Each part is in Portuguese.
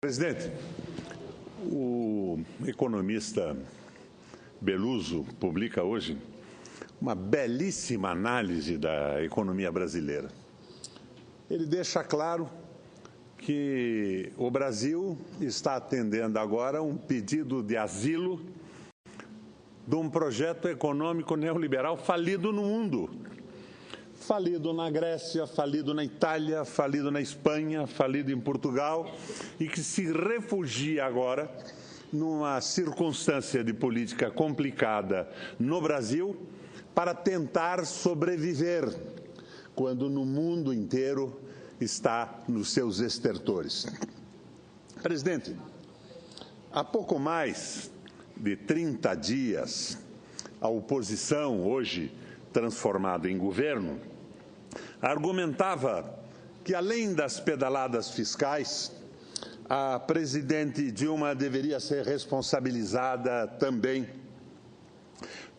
Presidente, o economista Beluso publica hoje uma belíssima análise da economia brasileira. Ele deixa claro que o Brasil está atendendo agora um pedido de asilo de um projeto econômico neoliberal falido no mundo. Falido na Grécia, falido na Itália, falido na Espanha, falido em Portugal e que se refugia agora numa circunstância de política complicada no Brasil para tentar sobreviver, quando no mundo inteiro está nos seus estertores. Presidente, há pouco mais de 30 dias, a oposição, hoje transformada em governo, argumentava que, além das pedaladas fiscais, a presidente Dilma deveria ser responsabilizada também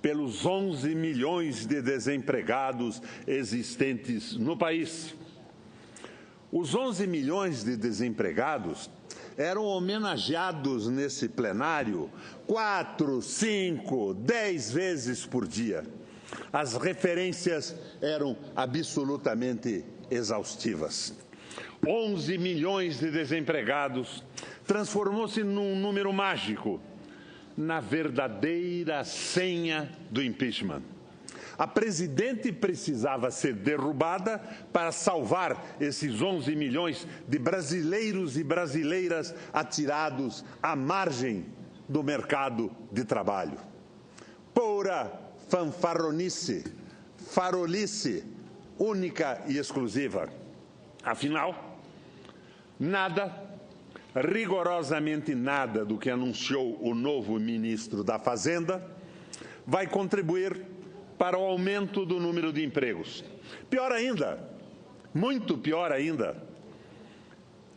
pelos 11 milhões de desempregados existentes no país. Os 11 milhões de desempregados eram homenageados nesse plenário 4, 5, 10 vezes por dia. As referências eram absolutamente exaustivas. 11 milhões de desempregados transformou-se num número mágico, na verdadeira senha do impeachment. A presidente precisava ser derrubada para salvar esses 11 milhões de brasileiros e brasileiras atirados à margem do mercado de trabalho. Pura fanfarronice, farolice, única e exclusiva. Afinal, nada, rigorosamente nada do que anunciou o novo ministro da Fazenda vai contribuir para o aumento do número de empregos. Pior ainda, muito pior ainda,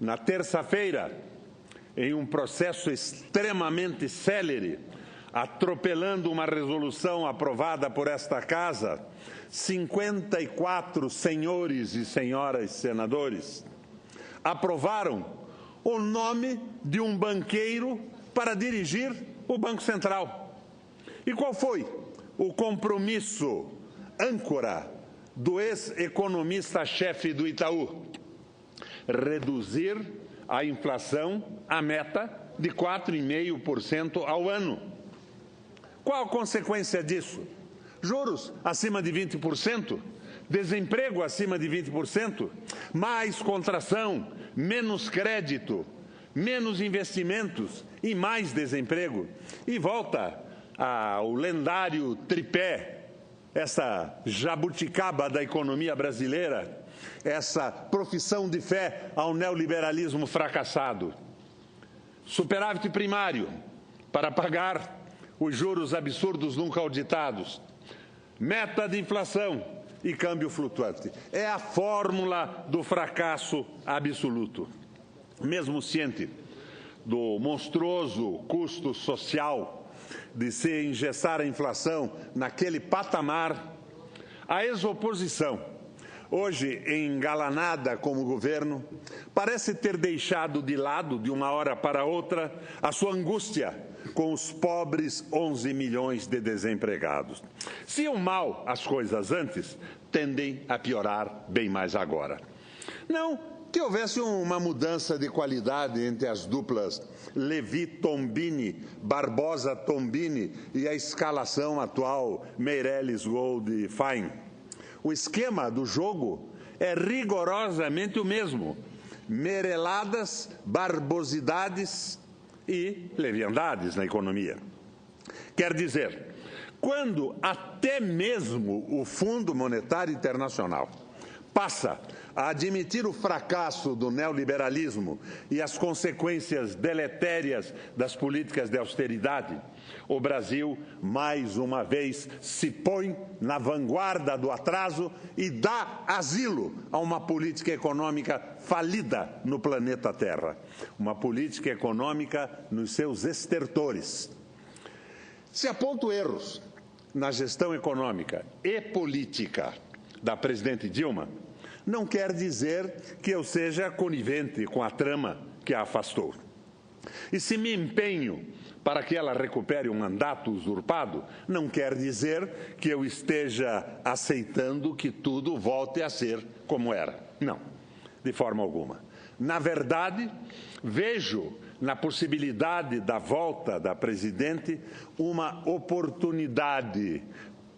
na terça-feira, em um processo extremamente célere, atropelando uma resolução aprovada por esta Casa, 54 senhores e senhoras senadores aprovaram o nome de um banqueiro para dirigir o Banco Central. E qual foi o compromisso âncora do ex-economista-chefe do Itaú? Reduzir a inflação à meta de 4,5% ao ano. Qual a consequência disso? Juros acima de 20%, desemprego acima de 20%, mais contração, menos crédito, menos investimentos e mais desemprego. E volta ao lendário tripé, essa jabuticaba da economia brasileira, essa profissão de fé ao neoliberalismo fracassado. Superávit primário para pagar os juros absurdos nunca auditados, meta de inflação e câmbio flutuante. É a fórmula do fracasso absoluto. Mesmo ciente do monstruoso custo social de se engessar a inflação naquele patamar, a ex-oposição, hoje engalanada como governo, parece ter deixado de lado, de uma hora para outra, a sua angústia com os pobres 11 milhões de desempregados. Se iam mal as coisas antes, tendem a piorar bem mais agora. Não que houvesse uma mudança de qualidade entre as duplas Levi-Tombini, Barbosa-Tombini e a escalação atual Meirelles-Gold-Fine. O esquema do jogo é rigorosamente o mesmo. Mereladas, barbosidades e leviandades na economia. Quer dizer, quando até mesmo o Fundo Monetário Internacional passa a admitir o fracasso do neoliberalismo e as consequências deletérias das políticas de austeridade, o Brasil, mais uma vez, se põe na vanguarda do atraso e dá asilo a uma política econômica falida no planeta Terra. Uma política econômica nos seus estertores. Se aponto erros na gestão econômica e política da presidente Dilma, não quer dizer que eu seja conivente com a trama que a afastou. E se me empenho para que ela recupere um mandato usurpado, não quer dizer que eu esteja aceitando que tudo volte a ser como era. Não, de forma alguma. Na verdade, vejo na possibilidade da volta da presidente uma oportunidade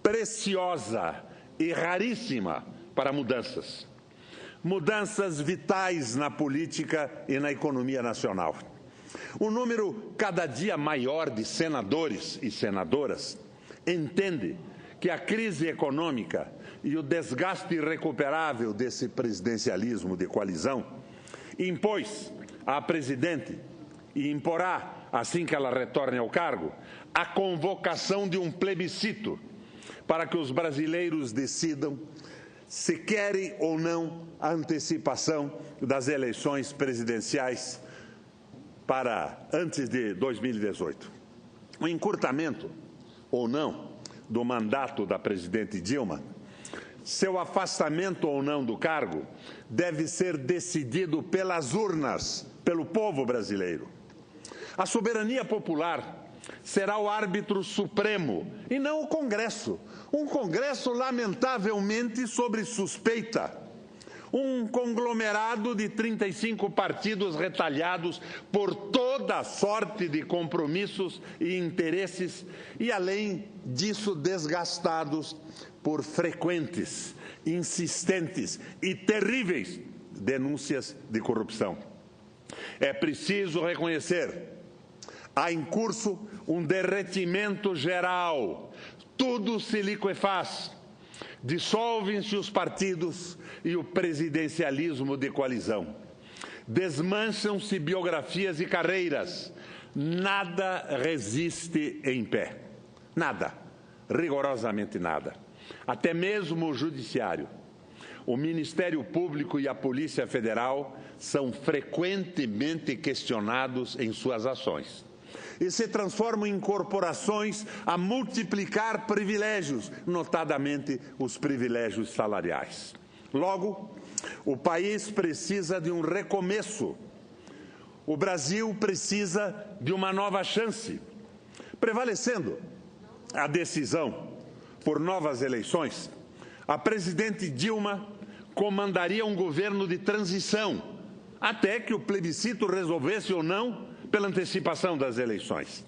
preciosa e raríssima para mudanças. Mudanças vitais na política e na economia nacional. Um número cada dia maior de senadores e senadoras entende que a crise econômica e o desgaste irrecuperável desse presidencialismo de coalizão impôs à presidente e imporá, assim que ela retorne ao cargo, a convocação de um plebiscito para que os brasileiros decidam se querem ou não a antecipação das eleições presidenciais para antes de 2018. O encurtamento ou não do mandato da presidente Dilma, seu afastamento ou não do cargo, deve ser decidido pelas urnas, pelo povo brasileiro. A soberania popular será o árbitro supremo e não o Congresso. Um Congresso lamentavelmente sob suspeita. Um conglomerado de 35 partidos retalhados por toda sorte de compromissos e interesses e, além disso, desgastados por frequentes, insistentes e terríveis denúncias de corrupção. É preciso reconhecer: há em curso um derretimento geral, tudo se liquefaz, dissolvem-se os partidos e o presidencialismo de coalizão. Desmancham-se biografias e carreiras, nada resiste em pé. Nada, rigorosamente nada. Até mesmo o Judiciário, o Ministério Público e a Polícia Federal são frequentemente questionados em suas ações. E se transformam em corporações a multiplicar privilégios, notadamente os privilégios salariais. Logo, o país precisa de um recomeço. O Brasil precisa de uma nova chance. Prevalecendo a decisão por novas eleições, a presidente Dilma comandaria um governo de transição, até que o plebiscito resolvesse ou não pela antecipação das eleições.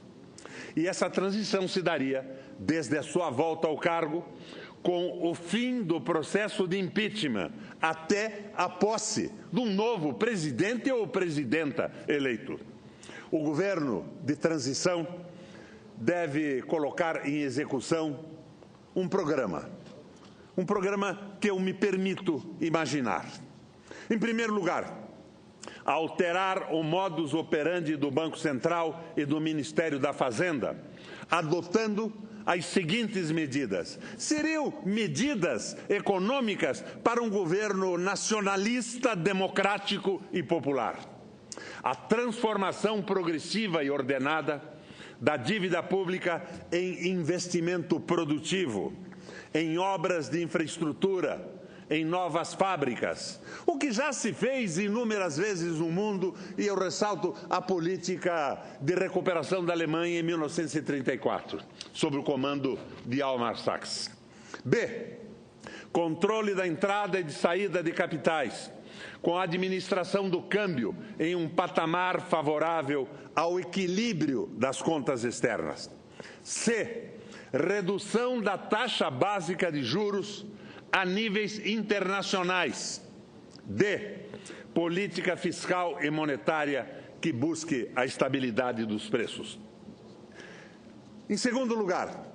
E essa transição se daria desde a sua volta ao cargo, com o fim do processo de impeachment, até a posse de um novo presidente ou presidenta eleito. O governo de transição deve colocar em execução um programa que eu me permito imaginar. Em primeiro lugar, alterar o modus operandi do Banco Central e do Ministério da Fazenda, adotando as seguintes medidas. Seriam medidas econômicas para um governo nacionalista, democrático e popular. A transformação progressiva e ordenada da dívida pública em investimento produtivo, em obras de infraestrutura, em novas fábricas, o que já se fez inúmeras vezes no mundo, e eu ressalto a política de recuperação da Alemanha em 1934, sob o comando de Hjalmar Sachs. B. Controle da entrada e de saída de capitais, com a administração do câmbio em um patamar favorável ao equilíbrio das contas externas. C. Redução da taxa básica de juros a níveis internacionais. D. Política fiscal e monetária que busque a estabilidade dos preços. Em segundo lugar,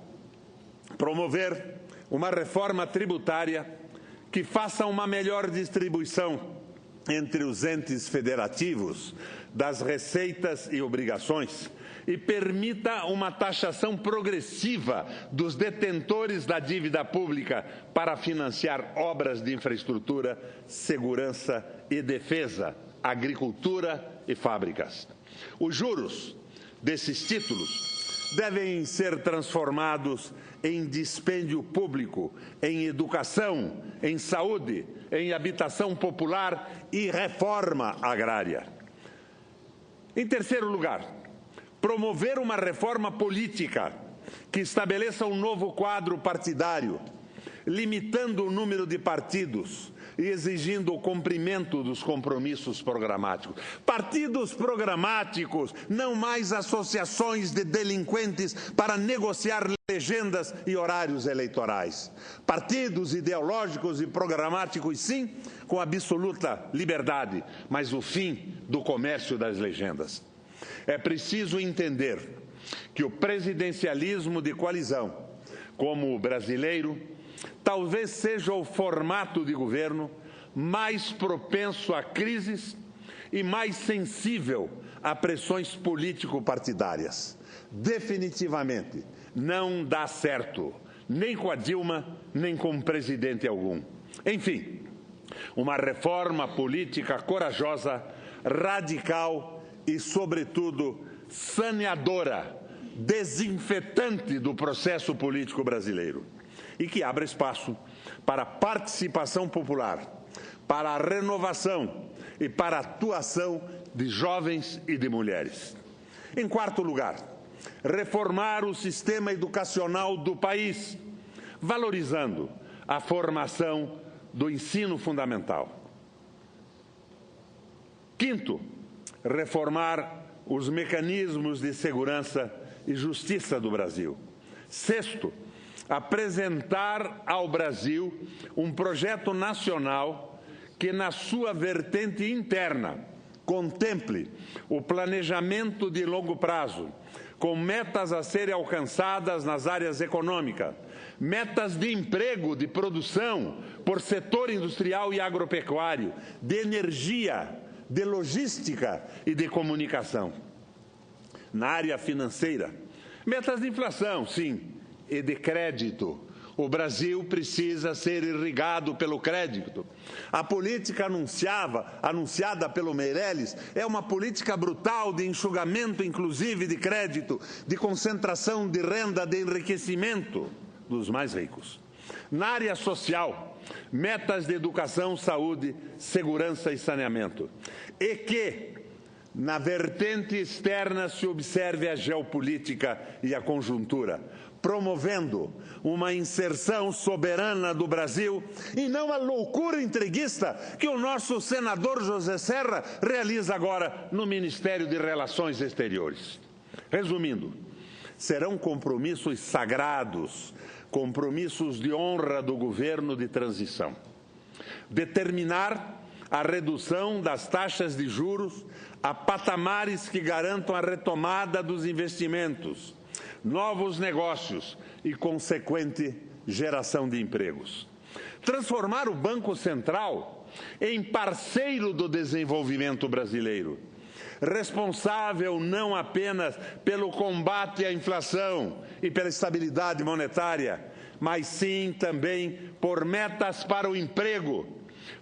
promover uma reforma tributária que faça uma melhor distribuição entre os entes federativos das receitas e obrigações e permita uma taxação progressiva dos detentores da dívida pública para financiar obras de infraestrutura, segurança e defesa, agricultura e fábricas. Os juros desses títulos devem ser transformados em dispêndio público, em educação, em saúde, em habitação popular e reforma agrária. Em terceiro lugar, promover uma reforma política que estabeleça um novo quadro partidário, limitando o número de partidos e exigindo o cumprimento dos compromissos programáticos. Partidos programáticos, não mais associações de delinquentes para negociar legendas e horários eleitorais. Partidos ideológicos e programáticos, sim, com absoluta liberdade, mas o fim do comércio das legendas. É preciso entender que o presidencialismo de coalizão, como o brasileiro, talvez seja o formato de governo mais propenso a crises e mais sensível a pressões político-partidárias. Definitivamente não dá certo, nem com a Dilma, nem com presidente algum. Enfim, uma reforma política corajosa, radical e, sobretudo, saneadora, desinfetante do processo político brasileiro e que abra espaço para a participação popular, para a renovação e para a atuação de jovens e de mulheres. Em quarto lugar, reformar o sistema educacional do país, valorizando a formação do ensino fundamental. Quinto, reformar os mecanismos de segurança e justiça do Brasil. Sexto, apresentar ao Brasil um projeto nacional que, na sua vertente interna, contemple o planejamento de longo prazo, com metas a serem alcançadas nas áreas econômicas, metas de emprego, de produção, por setor industrial e agropecuário, de energia, de logística e de comunicação. Na área financeira, metas de inflação, sim, e de crédito. O Brasil precisa ser irrigado pelo crédito. A política anunciada pelo Meirelles é uma política brutal de enxugamento, inclusive, de crédito, de concentração de renda, de enriquecimento dos mais ricos. Na área social, metas de educação, saúde, segurança e saneamento. E que, na vertente externa, se observe a geopolítica e a conjuntura, promovendo uma inserção soberana do Brasil e não a loucura entreguista que o nosso senador José Serra realiza agora no Ministério de Relações Exteriores. Resumindo, serão compromissos sagrados, compromissos de honra do governo de transição. Determinar a redução das taxas de juros a patamares que garantam a retomada dos investimentos, novos negócios e consequente geração de empregos. Transformar o Banco Central em parceiro do desenvolvimento brasileiro, responsável não apenas pelo combate à inflação e pela estabilidade monetária, mas sim também por metas para o emprego,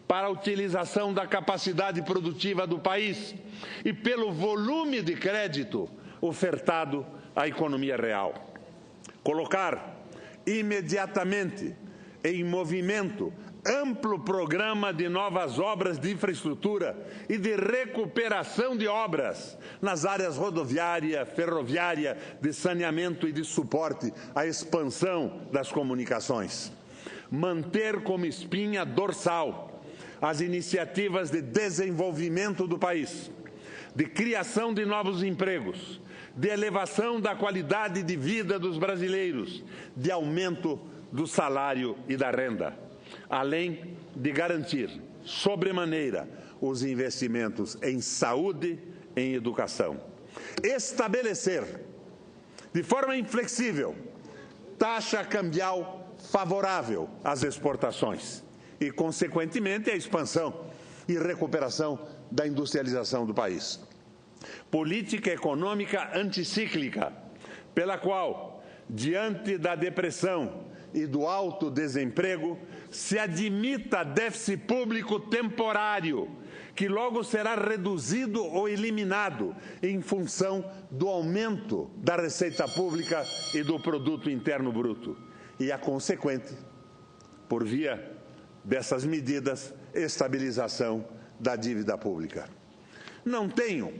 para a utilização da capacidade produtiva do país e pelo volume de crédito ofertado à economia real. Colocar imediatamente em movimento amplo programa de novas obras de infraestrutura e de recuperação de obras nas áreas rodoviária, ferroviária, de saneamento e de suporte à expansão das comunicações. Manter como espinha dorsal as iniciativas de desenvolvimento do país, de criação de novos empregos, de elevação da qualidade de vida dos brasileiros, de aumento do salário e da renda, além de garantir, sobremaneira, os investimentos em saúde e em educação. Estabelecer, de forma inflexível, taxa cambial favorável às exportações e, consequentemente, a expansão e recuperação da industrialização do país. Política econômica anticíclica, pela qual, diante da depressão e do alto desemprego, se admita déficit público temporário, que logo será reduzido ou eliminado em função do aumento da receita pública e do produto interno bruto, e a consequente, por via dessas medidas, estabilização da dívida pública. Não tenho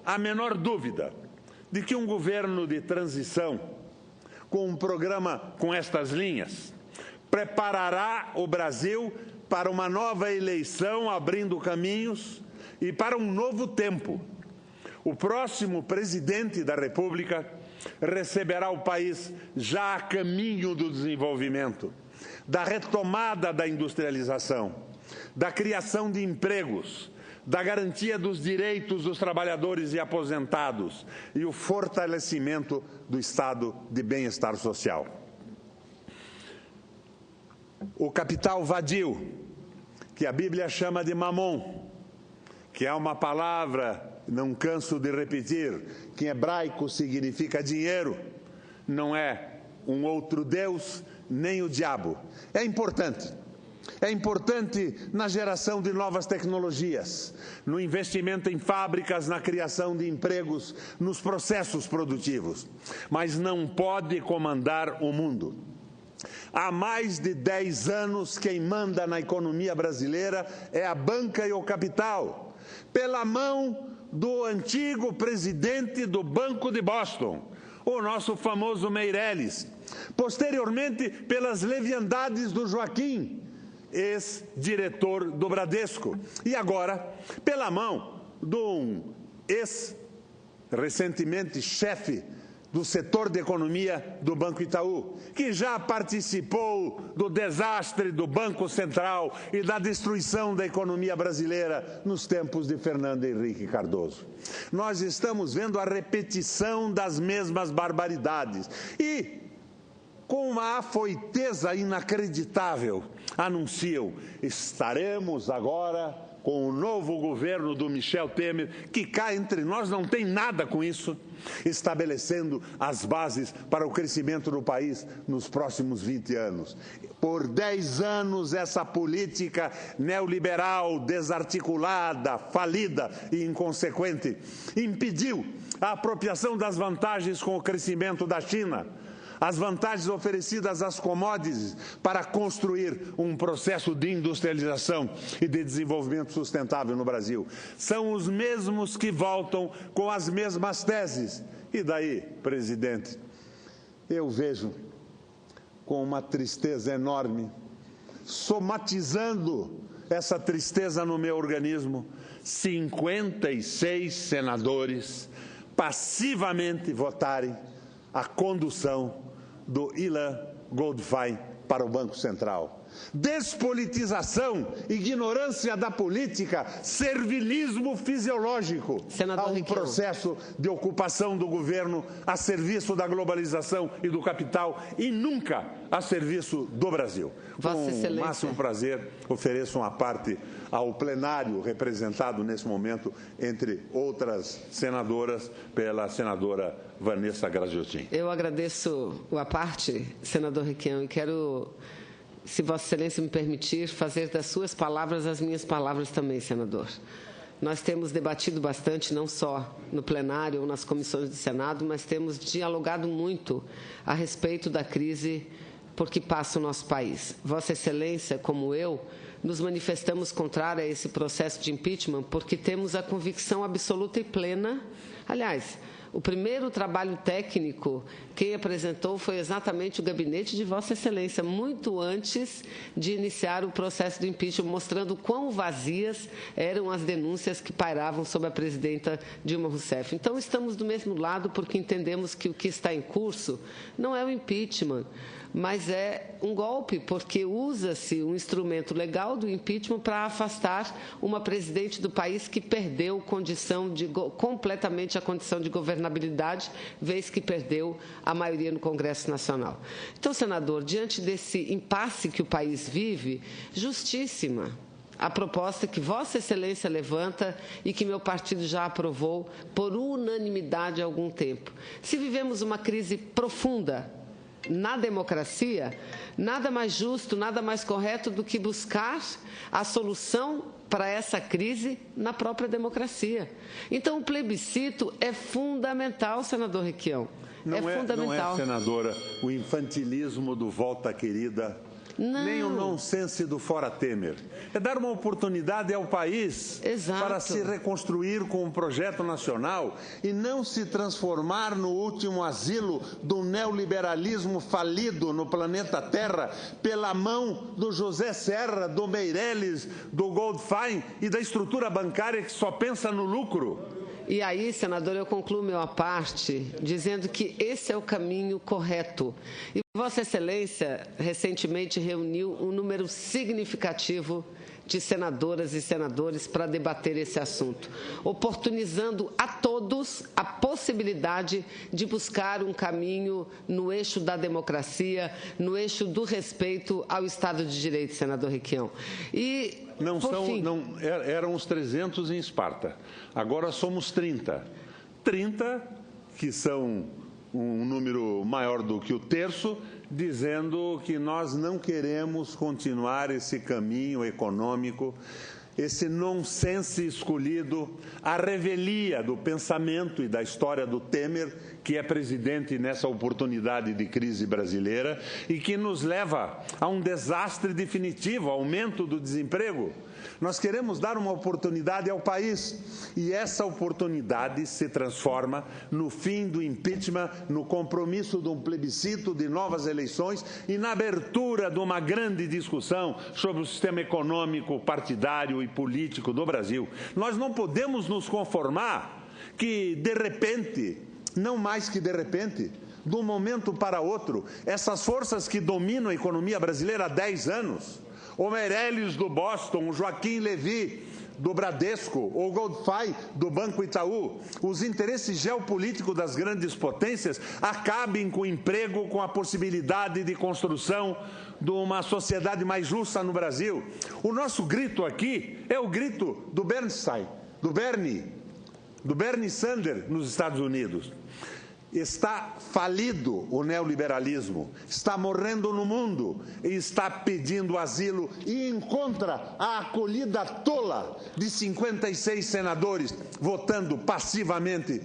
a menor dúvida de que um governo de transição, com um programa com estas linhas, preparará o Brasil para uma nova eleição, abrindo caminhos, e para um novo tempo. O próximo presidente da República receberá o país já a caminho do desenvolvimento, da retomada da industrialização, da criação de empregos, da garantia dos direitos dos trabalhadores e aposentados e o fortalecimento do estado de bem-estar social. O capital vadio, que a Bíblia chama de mamon, que é uma palavra, não canso de repetir, que em hebraico significa dinheiro, não é um outro Deus, nem o diabo. É importante. É importante na geração de novas tecnologias, no investimento em fábricas, na criação de empregos, nos processos produtivos, mas não pode comandar o mundo. Há mais de 10 anos, quem manda na economia brasileira é a banca e o capital, pela mão do antigo presidente do Banco de Boston, o nosso famoso Meirelles, posteriormente pelas leviandades do Joaquim, ex-diretor do Bradesco, e agora pela mão de um recentemente chefe do setor de economia do Banco Itaú, que já participou do desastre do Banco Central e da destruição da economia brasileira nos tempos de Fernando Henrique Cardoso. Nós estamos vendo a repetição das mesmas barbaridades e, com uma afoiteza inacreditável, anunciam: estaremos agora com o novo governo do Michel Temer, que cá entre nós não tem nada com isso, estabelecendo as bases para o crescimento do país nos próximos 20 anos. Por 10 anos, essa política neoliberal, desarticulada, falida e inconsequente, impediu a apropriação das vantagens com o crescimento da China, as vantagens oferecidas às commodities para construir um processo de industrialização e de desenvolvimento sustentável no Brasil. São os mesmos que voltam com as mesmas teses. E daí, presidente, eu vejo com uma tristeza enorme, somatizando essa tristeza no meu organismo, 56 senadores passivamente votarem a condução do Ilan Goldfein para o Banco Central. Despolitização, ignorância da política, servilismo fisiológico a um processo de ocupação do governo a serviço da globalização e do capital e nunca a serviço do Brasil. Com o máximo prazer, ofereço uma parte ao plenário representado nesse momento, entre outras senadoras, pela senadora Vanessa Graziotin. Eu agradeço a parte, senador Requião, e quero, se Vossa Excelência me permitir, fazer das suas palavras as minhas palavras também, senador. Nós temos debatido bastante, não só no plenário ou nas comissões do Senado, mas temos dialogado muito a respeito da crise por que passa o nosso país. Vossa Excelência, como eu, nos manifestamos contrários a esse processo de impeachment porque temos a convicção absoluta e plena. Aliás, o primeiro trabalho técnico, quem apresentou foi exatamente o gabinete de Vossa Excelência, muito antes de iniciar o processo do impeachment, mostrando quão vazias eram as denúncias que pairavam sobre a presidenta Dilma Rousseff. Então, estamos do mesmo lado porque entendemos que o que está em curso não é o impeachment, mas é um golpe, porque usa-se um instrumento legal do impeachment para afastar uma presidente do país que perdeu completamente a condição de governabilidade, vez que perdeu a maioria no Congresso Nacional. Então, senador, diante desse impasse que o país vive, justíssima a proposta que Vossa Excelência levanta e que meu partido já aprovou por unanimidade há algum tempo. Se vivemos uma crise profunda na democracia, nada mais justo, nada mais correto do que buscar a solução para essa crise na própria democracia. Então, o plebiscito é fundamental, senador Requião. Não é, senadora, o infantilismo do Volta Querida nem o nonsense do fora Temer. É dar uma oportunidade ao país para se reconstruir com um projeto nacional e não se transformar no último asilo do neoliberalismo falido no planeta Terra pela mão do José Serra, do Meirelles, do Goldfein e da estrutura bancária que só pensa no lucro. E aí, senador, eu concluo meu à parte dizendo que esse é o caminho correto. E Vossa Excelência recentemente reuniu um número significativo de senadoras e senadores para debater esse assunto, oportunizando a todos a possibilidade de buscar um caminho no eixo da democracia, no eixo do respeito ao Estado de Direito, senador Requião. E, eram os 300 em Esparta, agora somos 30. 30 que são um número maior do que o terço, dizendo que nós não queremos continuar esse caminho econômico, esse nonsense escolhido, a revelia do pensamento e da história do Temer, que é presidente nessa oportunidade de crise brasileira e que nos leva a um desastre definitivo, aumento do desemprego. Nós queremos dar uma oportunidade ao país e essa oportunidade se transforma no fim do impeachment, no compromisso de um plebiscito, de novas eleições e na abertura de uma grande discussão sobre o sistema econômico, partidário e político do Brasil. Nós não podemos nos conformar que, de repente, não mais que de repente, de um momento para outro, essas forças que dominam a economia brasileira há 10 anos, o Meirelles do Boston, o Joaquim Levy do Bradesco, o Goldfein do Banco Itaú, os interesses geopolíticos das grandes potências acabem com o emprego, com a possibilidade de construção de uma sociedade mais justa no Brasil. O nosso grito aqui é o grito do Bernstein, do Bernie Sanders nos Estados Unidos. Está falido o neoliberalismo, está morrendo no mundo e está pedindo asilo e encontra a acolhida tola de 56 senadores votando passivamente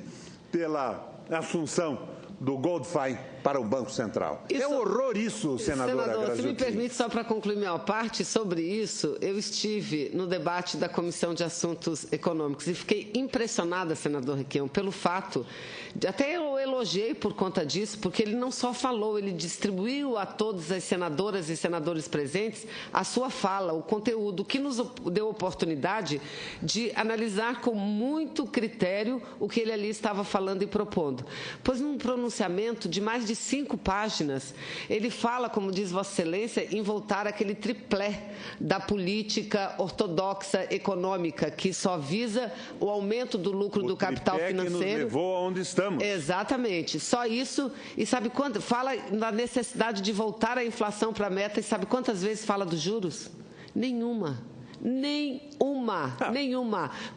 pela assunção do Goldfein para o Banco Central. É um horror isso, senadora Graziutti. Se me permite, só para concluir minha parte sobre isso, eu estive no debate da Comissão de Assuntos Econômicos e fiquei impressionada, senador Requião, pelo fato de, até eu elogiei por conta disso, porque ele não só falou, ele distribuiu a todas as senadoras e senadores presentes a sua fala, o conteúdo, que nos deu oportunidade de analisar com muito critério o que ele ali estava falando e propondo. Pois num pronunciamento de mais de 5 páginas, ele fala, como diz Vossa Excelência, em voltar àquele triplé da política ortodoxa econômica, que só visa o aumento do lucro do capital financeiro. Que nos levou aonde estamos. Exatamente. Só isso. E sabe quanto? Fala na necessidade de voltar a inflação para a meta. E sabe quantas vezes fala dos juros? Nenhuma. Nenhuma.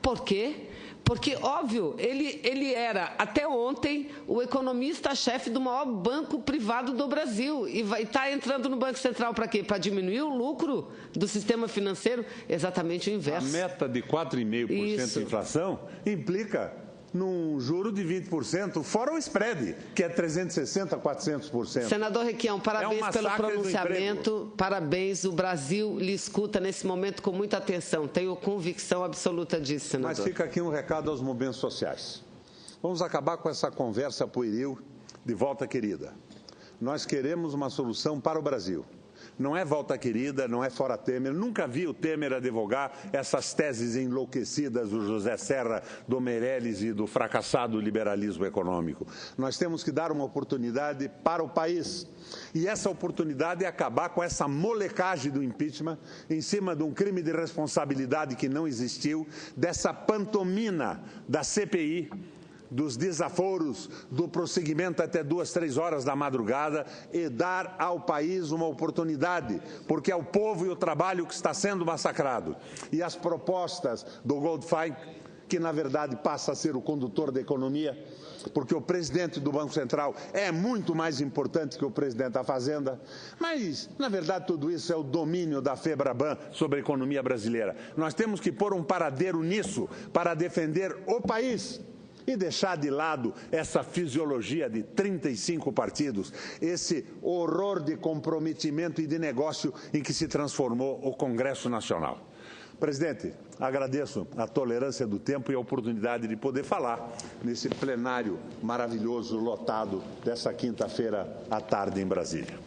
Por quê? Porque, óbvio, ele era, até ontem, o economista-chefe do maior banco privado do Brasil. E vai estar entrando no Banco Central para quê? Para diminuir o lucro do sistema financeiro? Exatamente o inverso. A meta de 4,5% de inflação implica num juro de 20%, fora o spread, que é 360%, 400%. Senador Requião, parabéns pelo pronunciamento, parabéns, o Brasil lhe escuta nesse momento com muita atenção, tenho convicção absoluta disso, senador. Mas fica aqui um recado aos movimentos sociais. Vamos acabar com essa conversa pueril de volta querida. Nós queremos uma solução para o Brasil. Não é volta querida, não é fora Temer. Nunca vi o Temer advogar essas teses enlouquecidas do José Serra, do Meirelles e do fracassado liberalismo econômico. Nós temos que dar uma oportunidade para o país. E essa oportunidade é acabar com essa molecagem do impeachment em cima de um crime de responsabilidade que não existiu, dessa pantomima da CPI, dos desaforos, do prosseguimento até 2, 3 horas da madrugada e dar ao país uma oportunidade, porque é o povo e o trabalho que está sendo massacrado. E as propostas do Goldfein, que na verdade passa a ser o condutor da economia, porque o presidente do Banco Central é muito mais importante que o presidente da Fazenda, mas, na verdade, tudo isso é o domínio da FEBRABAN sobre a economia brasileira. Nós temos que pôr um paradeiro nisso para defender o país e deixar de lado essa fisiologia de 35 partidos, esse horror de comprometimento e de negócio em que se transformou o Congresso Nacional. Presidente, agradeço a tolerância do tempo e a oportunidade de poder falar nesse plenário maravilhoso, lotado, dessa quinta-feira à tarde em Brasília.